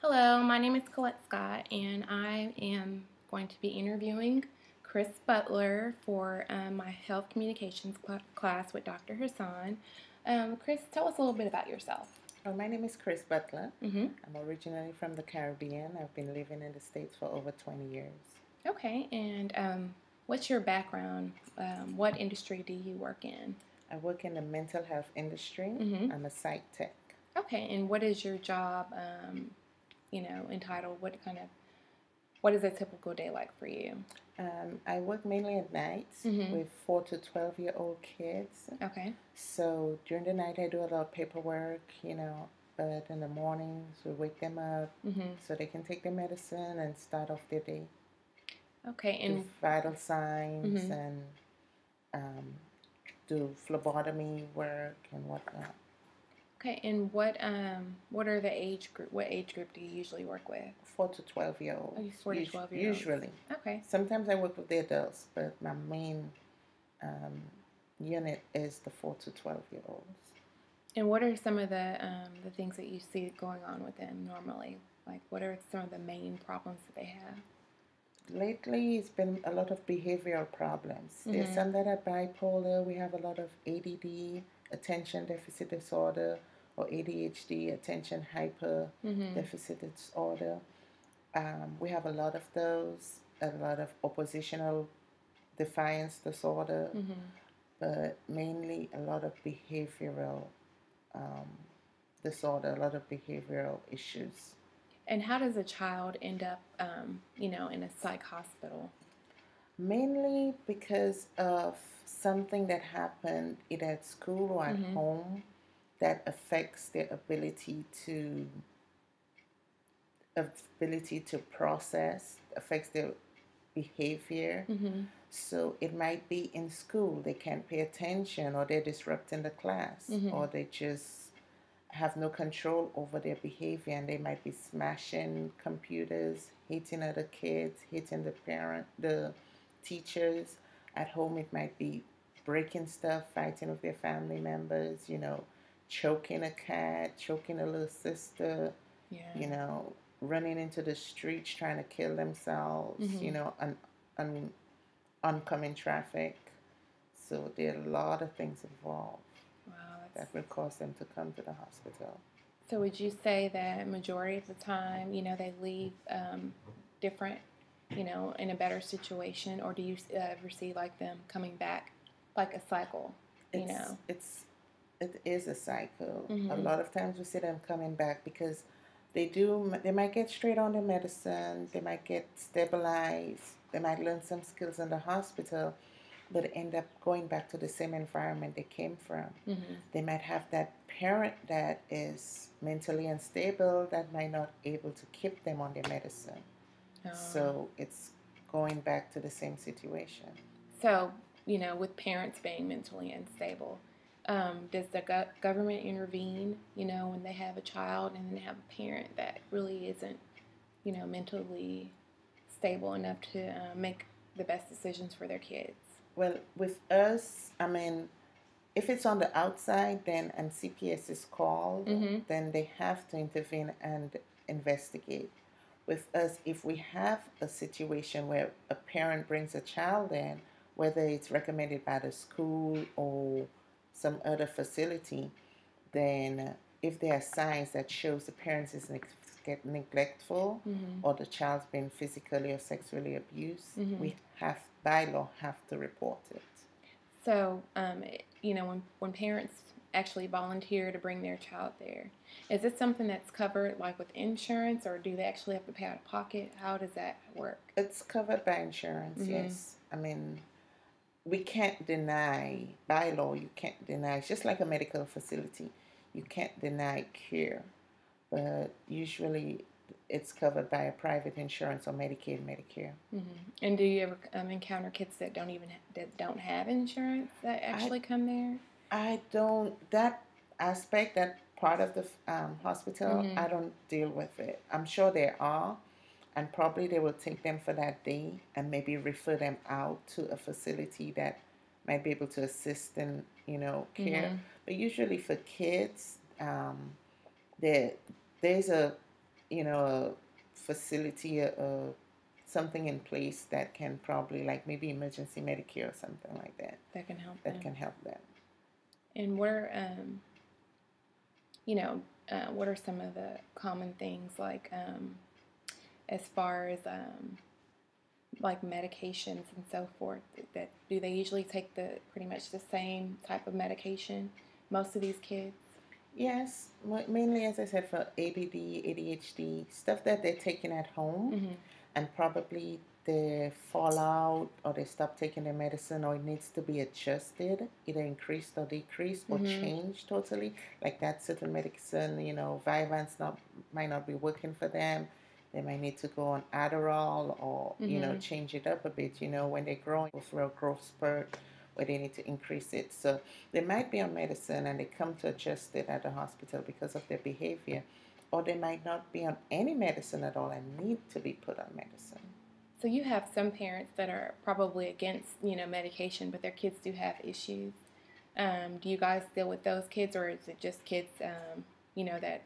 Hello, my name is Collette Scott, and I am going to be interviewing Chris Butler for my health communications class with Dr. Hassan. Chris, tell us a little bit about yourself. My name is Chris Butler. Mm-hmm. I'm originally from the Caribbean. I've been living in the States for over 20 years. Okay, and what's your background? What industry do you work in? I work in the mental health industry. Mm-hmm. I'm a psych tech. Okay, and what is your job, entitled? What is a typical day like for you? I work mainly at nights with 4 to 12-year-old kids. Okay. So during the night, I do a lot of paperwork, but in the mornings, we wake them up so they can take their medicine and start off their day. Okay, Do and vital signs and do phlebotomy work and whatnot. okay, and what are the age group? What age group do you usually work with? 4 to 12-year-olds. Oh, 4 to 12-year-olds. Usually. Okay. Sometimes I work with the adults, but my main unit is the 4 to 12-year-olds. And what are some of the things that you see going on with them normally? Like, what are some of the main problems that they have? Lately, it's been a lot of behavioral problems. There's some that are bipolar. We have a lot of ADD, attention deficit disorder, or ADHD, attention hyper deficit disorder. We have a lot of those, a lot of oppositional defiance disorder, but mainly a lot of behavioral disorder, a lot of behavioral issues. And how does a child end up, in a psych hospital? Mainly because of something that happened either at school or at home that affects their ability to process, affects their behavior. So it might be in school they can't pay attention, or they're disrupting the class, or they just have no control over their behavior, and they might be smashing computers, hitting other kids, hitting the teachers. At home it might be breaking stuff, fighting with their family members, choking a cat, choking a little sister, running into the streets trying to kill themselves, oncoming traffic. So there are a lot of things involved. Wow, that will cause them to come to the hospital. So would you say that majority of the time, they leave different, in a better situation, or do you ever see like them coming back, like a cycle? It is a cycle. A lot of times we see them coming back because they might get straight on their medicine, they might get stabilized, they might learn some skills in the hospital, but end up going back to the same environment they came from. They might have that parent that is mentally unstable that might not able to keep them on their medicine. So it's going back to the same situation. So, with parents being mentally unstable, does the government intervene, when they have a child and they have a parent that really isn't, mentally stable enough to make the best decisions for their kids? Well, with us, if it's on the outside, and CPS is called, then they have to intervene and investigate. With us, if we have a situation where a parent brings a child in, whether it's recommended by the school or some other facility, then if there are signs that shows the parent is neglectful or the child's been physically or sexually abused, we by law have to report it. So, when parents actually volunteer to bring their child there, is this something that's covered like with insurance, or do they actually have to pay out of pocket? How does that work? It's covered by insurance, yes. We can't deny, by law, you can't deny. It's just like a medical facility. You can't deny care, but usually it's covered by a private insurance or Medicaid, Medicare. And do you ever encounter kids that don't have insurance that actually come there? I don't. That aspect, that part of the hospital, I don't deal with it. I'm sure there are, and probably they will take them for that day and maybe refer them out to a facility that might be able to assist in, care. But usually for kids, there's a a facility, something in place that can probably, like maybe emergency Medicare or something like that. That can help That them. can help them. And what are some of the common things, like, as far as, like medications and so forth, that do they usually take pretty much the same type of medication, most of these kids? Yes, mainly, as I said, for ADD, ADHD, stuff that they're taking at home, Mm-hmm. and probably they fall out or they stop taking their medicine, or it needs to be adjusted, either increased or decreased or Mm-hmm. changed totally. Like that certain medicine, Vyvanse might not be working for them. They might need to go on Adderall or, Mm-hmm. change it up a bit, when they're growing for a growth spurt where they need to increase it. So they might be on medicine and they come to adjust it at the hospital because of their behavior, or they might not be on any medicine at all and need to be put on medicine. So you have some parents that are probably against, medication, but their kids do have issues. Do you guys deal with those kids, or is it just kids, that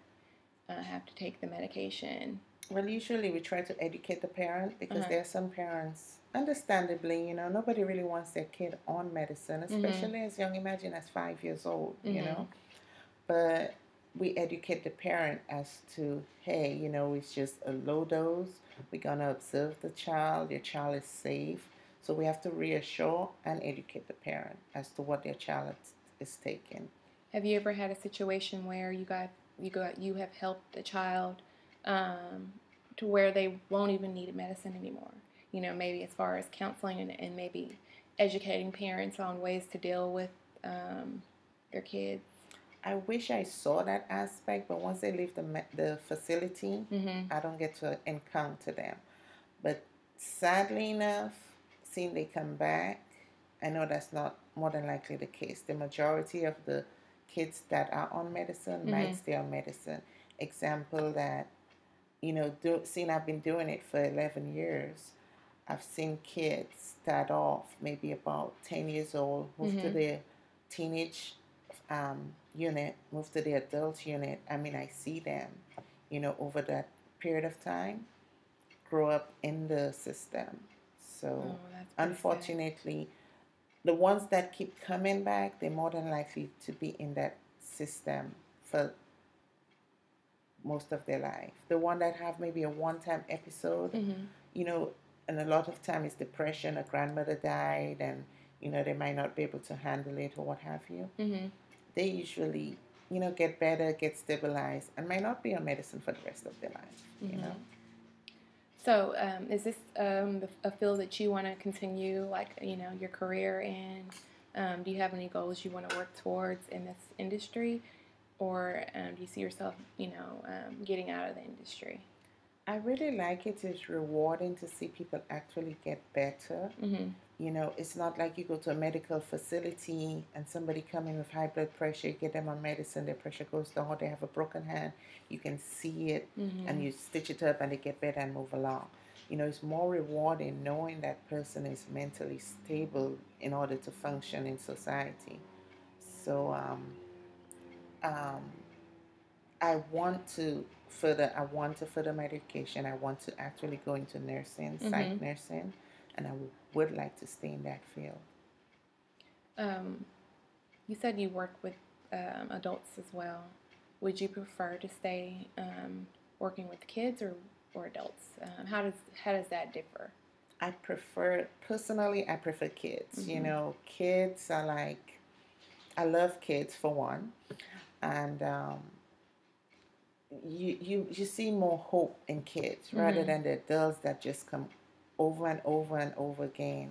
have to take the medication? Well, usually we try to educate the parent because Uh-huh. there are some parents, understandably, nobody really wants their kid on medicine, especially as young, imagine as 5 years old, Mm-hmm. But we educate the parent as to, hey, it's just a low dose. We're going to observe the child. Your child is safe. So we have to reassure and educate the parent as to what their child is taking. Have you ever had a situation where you have helped a child, to where they won't even need medicine anymore? Maybe as far as counseling, and maybe educating parents on ways to deal with, their kids. I wish I saw that aspect, but once they leave the facility, Mm-hmm. I don't get to encounter them. But sadly enough, seeing they come back, I know that's not more than likely the case. The majority of the kids that are on medicine Mm-hmm. might stay on medicine. Example that, seeing I've been doing it for 11 years, I've seen kids start off maybe about 10 years old, move to Mm-hmm. the teenage unit, move to the adult unit. I mean, I see them, over that period of time, grow up in the system. So, Oh, that's pretty sad. unfortunately, the ones that keep coming back, they're more than likely to be in that system for most of their life. The one that have maybe a one-time episode, Mm-hmm. you know, and a lot of time is depression. A grandmother died, and they might not be able to handle it or what have you. Mm-hmm. They usually, get better, get stabilized, and might not be on medicine for the rest of their life. Mm-hmm. So, is this, a field that you want to continue, like, your career in? Do you have any goals you want to work towards in this industry, or do you see yourself, getting out of the industry? I really like it. It's rewarding to see people actually get better. Mm-hmm. It's not like you go to a medical facility and somebody come in with high blood pressure, you get them on medicine, their pressure goes down, or they have a broken hand, you can see it, Mm-hmm. and you stitch it up and they get better and move along. It's more rewarding knowing that person is mentally stable in order to function in society. So um, I want to further my education. I want to actually go into nursing, Mm-hmm. psych nursing, and I would like to stay in that field. You said you work with, adults as well. Would you prefer to stay, working with kids, or adults? How does that differ? I prefer kids. Mm-hmm. Kids are like, I love kids for one, and you see more hope in kids rather Mm-hmm. than the adults that just come over and over and over again.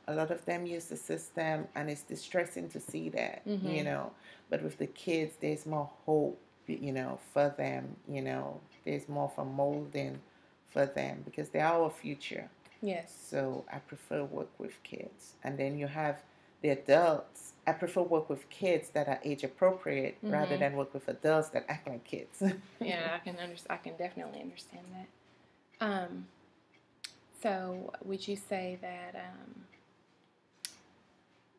A lot of them use the system, and it's distressing to see that. Mm-hmm. But with the kids, there's more hope. For them. There's more for molding for them because they are our future. Yes. So I prefer work with kids, and then you have the adults. I prefer work with kids that are age appropriate rather Mm-hmm. than work with adults that act like kids. Yeah, I can definitely understand that. So would you say that,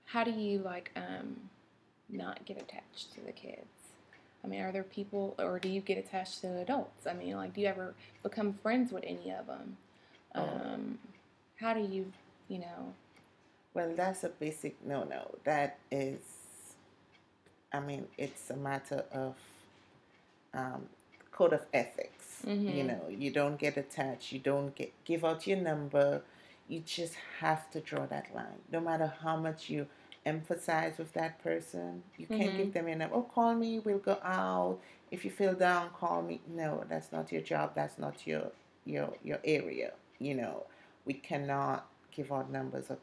how do you, like, not get attached to the kids? I mean, are there people, or do you get attached to adults? I mean, like, do you ever become friends with any of them? How do you, you know? Well, that's a basic no-no. That is, I mean, it's a matter of um, code of ethics. You don't get attached. You don't give out your number. You just have to draw that line. No matter how much you emphasize with that person, you can't give them a number. Oh, call me. We'll go out. If you feel down, call me. No, that's not your job. That's not your area. We cannot give out numbers or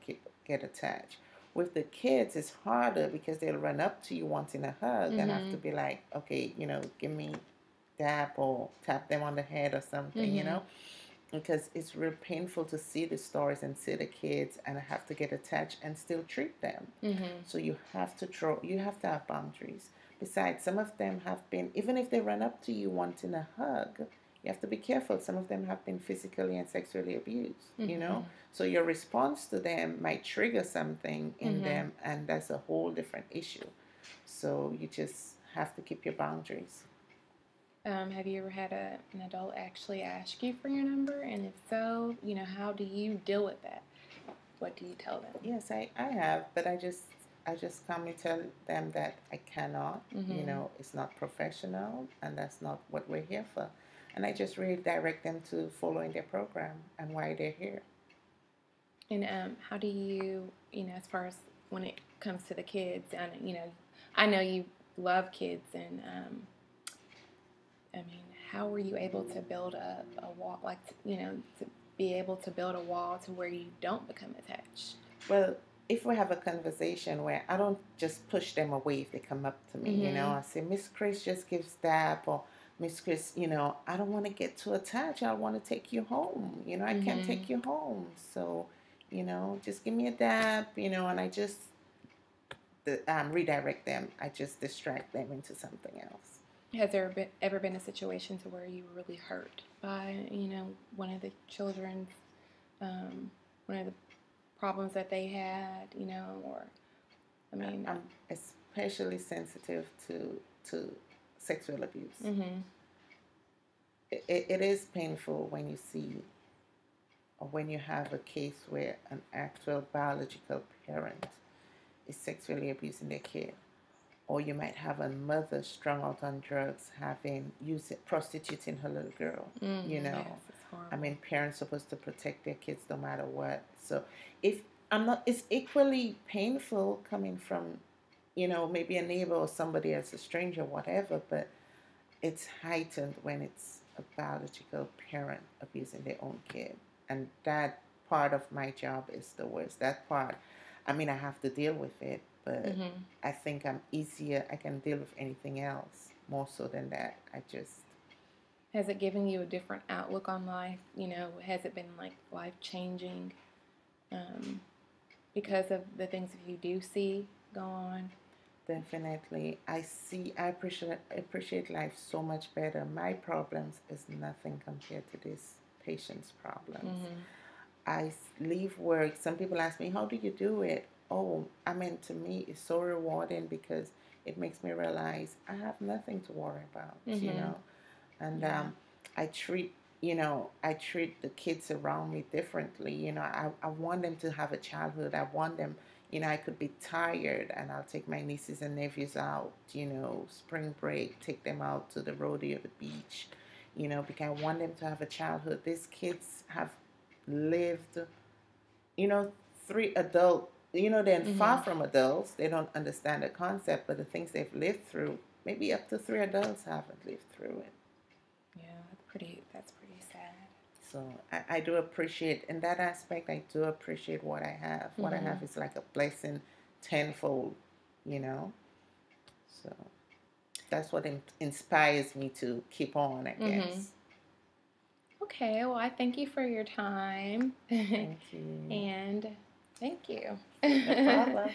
get attached. With the kids, it's harder because they'll run up to you wanting a hug and have to be like, okay, give me dap or tap them on the head or something, because it's real painful to see the stories and see the kids and have to get attached and still treat them. So you have to have boundaries. Besides, some of them have been, even if they run up to you wanting a hug, you have to be careful. Some of them have been physically and sexually abused, So your response to them might trigger something in them, and that's a whole different issue. So you just have to keep your boundaries. Have you ever had an adult actually ask you for your number? And if so, how do you deal with that? What do you tell them? Yes, I have, but I just calmly tell them that I cannot. It's not professional, and that's not what we're here for. And I just redirect them to following their program and why they're here. And how do you, as far as when it comes to the kids, and I know you love kids, and I mean, how were you able to build up a wall, like to be able to build a wall to where you don't become attached? Well, if we have a conversation where I don't just push them away if they come up to me, I say, Miss Chris just gives dap, or Miss Chris, I don't want to get too attached. I want to take you home. I can't take you home. So, just give me a dap, and I just redirect them. I just distract them into something else. Has there ever been a situation to where you were really hurt by, one of the children's, one of the problems that they had, or, I mean... I'm especially sensitive to sexual abuse. It is painful when you see, or when you have a case where an actual biological parent is sexually abusing their kid. Or you might have a mother strung out on drugs, prostituting her little girl. Yes, it's horrible. I mean, parents are supposed to protect their kids no matter what. So it's equally painful coming from, maybe a neighbor or somebody else, a stranger, whatever. But it's heightened when it's a biological parent abusing their own kid, and that part of my job is the worst. That part, I mean, I have to deal with it. But I think I can deal with anything else more so than that. Has it given you a different outlook on life? Has it been like life-changing because of the things that you do see go on? Definitely. I appreciate life so much better. My problems is nothing compared to this patient's problems. I leave work. Some people ask me, how do you do it? Oh, I mean, to me, it's so rewarding because it makes me realize I have nothing to worry about, And I treat the kids around me differently. I want them to have a childhood. I want them, I could be tired and I'll take my nieces and nephews out, spring break, take them out to the rodeo, the beach, because I want them to have a childhood. These kids have lived, 3 adult. They're far from adults. They don't understand the concept, but the things they've lived through, maybe up to 3 adults haven't lived through it. Yeah, that's pretty sad. So I do appreciate, in that aspect, I do appreciate what I have. What I have is like a blessing tenfold, So that's what inspires me to keep on, I guess. Okay, well, I thank you for your time. Thank you. And thank you. No problem.